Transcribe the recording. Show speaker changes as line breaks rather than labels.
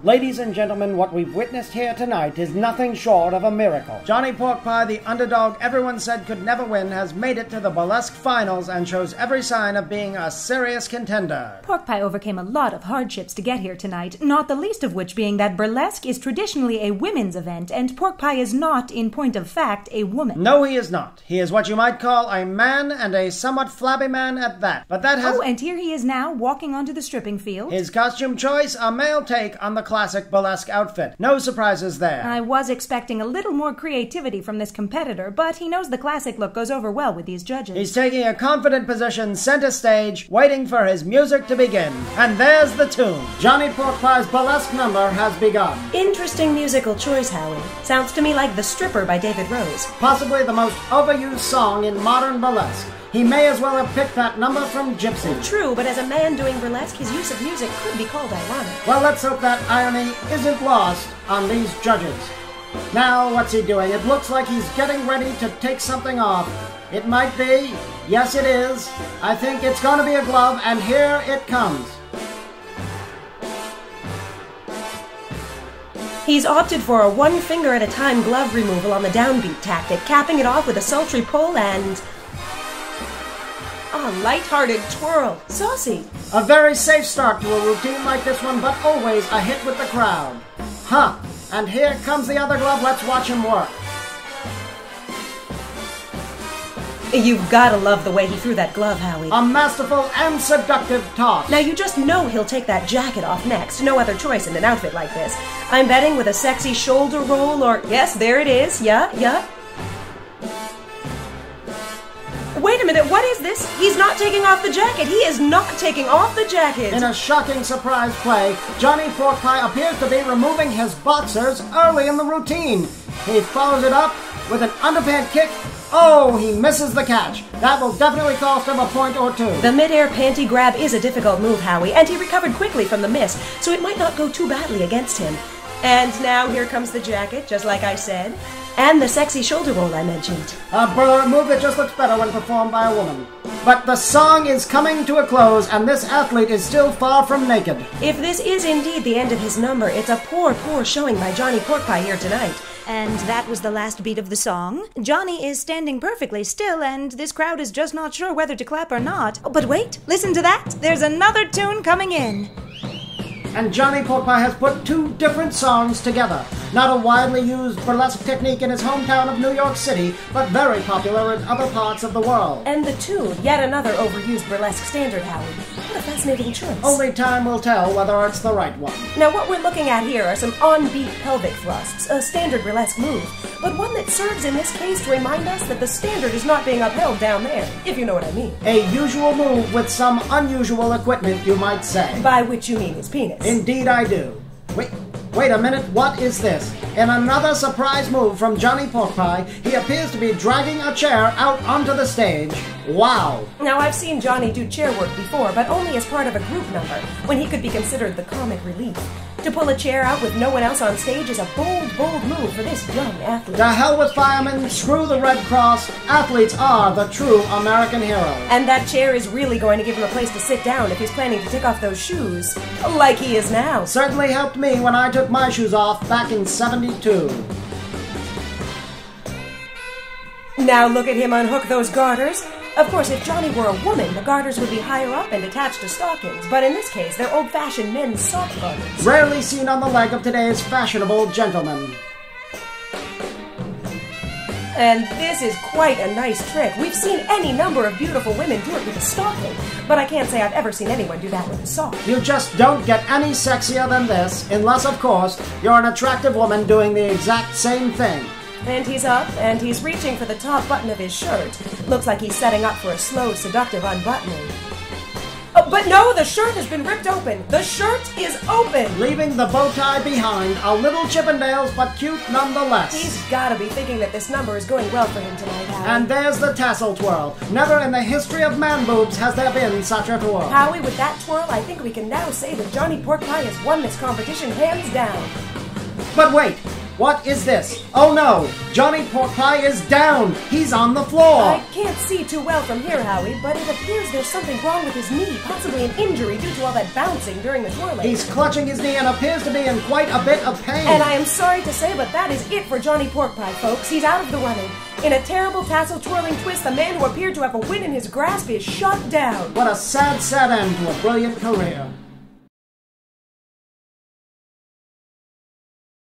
Ladies and gentlemen, what we've witnessed here tonight is nothing short of a miracle. Jonny Porkpie, the underdog everyone said could never win, has made it to the burlesque finals and shows every sign of being a serious contender.
Porkpie overcame a lot of hardships to get here tonight, not the least of which being that burlesque is traditionally a women's event, and Porkpie is not, in point of fact, a woman.
No, he is not. He is what you might call a man, and a somewhat flabby man at that. But that has...
Oh, and here he is now, walking onto the stripping field.
His costume choice, a male take on the classic burlesque outfit. No surprises there.
I was expecting a little more creativity from this competitor, but he knows the classic look goes over well with these judges.
He's taking a confident position center stage, waiting for his music to begin. And there's the tune. Jonny Porkpie's burlesque number has begun.
Interesting musical choice, Howie. Sounds to me like The Stripper by David Rose.
Possibly the most overused song in modern burlesque. He may as well have picked that number from Gypsy.
True, but as a man doing burlesque, his use of music could be called ironic.
Well, let's hope that irony isn't lost on these judges. Now, what's he doing? It looks like he's getting ready to take something off. It might be. Yes, it is. I think it's going to be a glove, and here it comes.
He's opted for a one-finger-at-a-time glove removal on the downbeat tactic, capping it off with a sultry pull and... a light-hearted twirl. Saucy.
A very safe start to a routine like this one, but always a hit with the crowd. Huh. And here comes the other glove. Let's watch him work.
You've gotta love the way he threw that glove, Howie.
A masterful and seductive toss.
Now you just know he'll take that jacket off next. No other choice in an outfit like this. I'm betting with a sexy shoulder roll or... yes, there it is. Yeah. Wait a minute, what is this? He's not taking off the jacket. He is not taking off the jacket.
In a shocking surprise play, Jonny Porkpie appears to be removing his boxers early in the routine. He follows it up with an underhand kick. Oh, he misses the catch. That will definitely cost him a point or two.
The mid-air panty grab is a difficult move, Howie, and he recovered quickly from the miss, so it might not go too badly against him. And now here comes the jacket, just like I said. And the sexy shoulder roll I mentioned.
A burlesque move that just looks better when performed by a woman. But the song is coming to a close, and this athlete is still far from naked.
If this is indeed the end of his number, it's a poor showing by Jonny Porkpie here tonight.
And that was the last beat of the song. Jonny is standing perfectly still, and this crowd is just not sure whether to clap or not. Oh, but wait, listen to that. There's another tune coming in.
And Jonny Porkpie has put two different songs together. Not a widely used burlesque technique in his hometown of New York City, but very popular in other parts of the world.
And the tune, yet another overused burlesque standard, Howie. What a fascinating choice.
Only time will tell whether it's the right one.
Now what we're looking at here are some on-beat pelvic thrusts, a standard burlesque move, but one that serves in this case to remind us that the standard is not being upheld down there, if you know what I mean.
A usual move with some unusual equipment, you might say.
By which you mean his penis.
Indeed I do. Wait a minute, what is this? In another surprise move from Jonny Porkpie, he appears to be dragging a chair out onto the stage. Wow.
Now, I've seen Jonny do chair work before, but only as part of a group number, when he could be considered the comic relief. To pull a chair out with no one else on stage is a bold move for this young athlete.
To hell with firemen, screw the Red Cross. Athletes are the true American hero.
And that chair is really going to give him a place to sit down if he's planning to take off those shoes, like he is now.
Certainly helped me when I took my shoes off back in '72.
Now look at him unhook those garters. Of course, if Jonny were a woman, the garters would be higher up and attached to stockings, but in this case, they're old-fashioned men's soft garters.
Rarely seen on the leg of today's fashionable gentlemen.
And this is quite a nice trick. We've seen any number of beautiful women do it with a stocking, but I can't say I've ever seen anyone do that with a sock.
You just don't get any sexier than this, unless, of course, you're an attractive woman doing the exact same thing.
And he's up, and he's reaching for the top button of his shirt. Looks like he's setting up for a slow, seductive unbuttoning. Oh, but no, the shirt has been ripped open. The shirt is open!
Leaving the bow tie behind, a little Chippendales, but cute nonetheless.
He's gotta be thinking that this number is going well for him tonight, Howie.
And there's the tassel twirl. Never in the history of man boobs has there been such a twirl.
Howie, with that twirl, I think we can now say that Jonny Porkpie has won this competition hands down.
But wait! What is this? Oh no! Jonny Porkpie is down! He's on the floor!
I can't see too well from here, Howie, but it appears there's something wrong with his knee, possibly an injury due to all that bouncing during the twirling.
He's clutching his knee and appears to be in quite a bit of pain.
And I am sorry to say, but that is it for Jonny Porkpie, folks. He's out of the running. In a terrible tassel twirling twist, the man who appeared to have a win in his grasp is shut down.
What a sad, sad end to a brilliant career.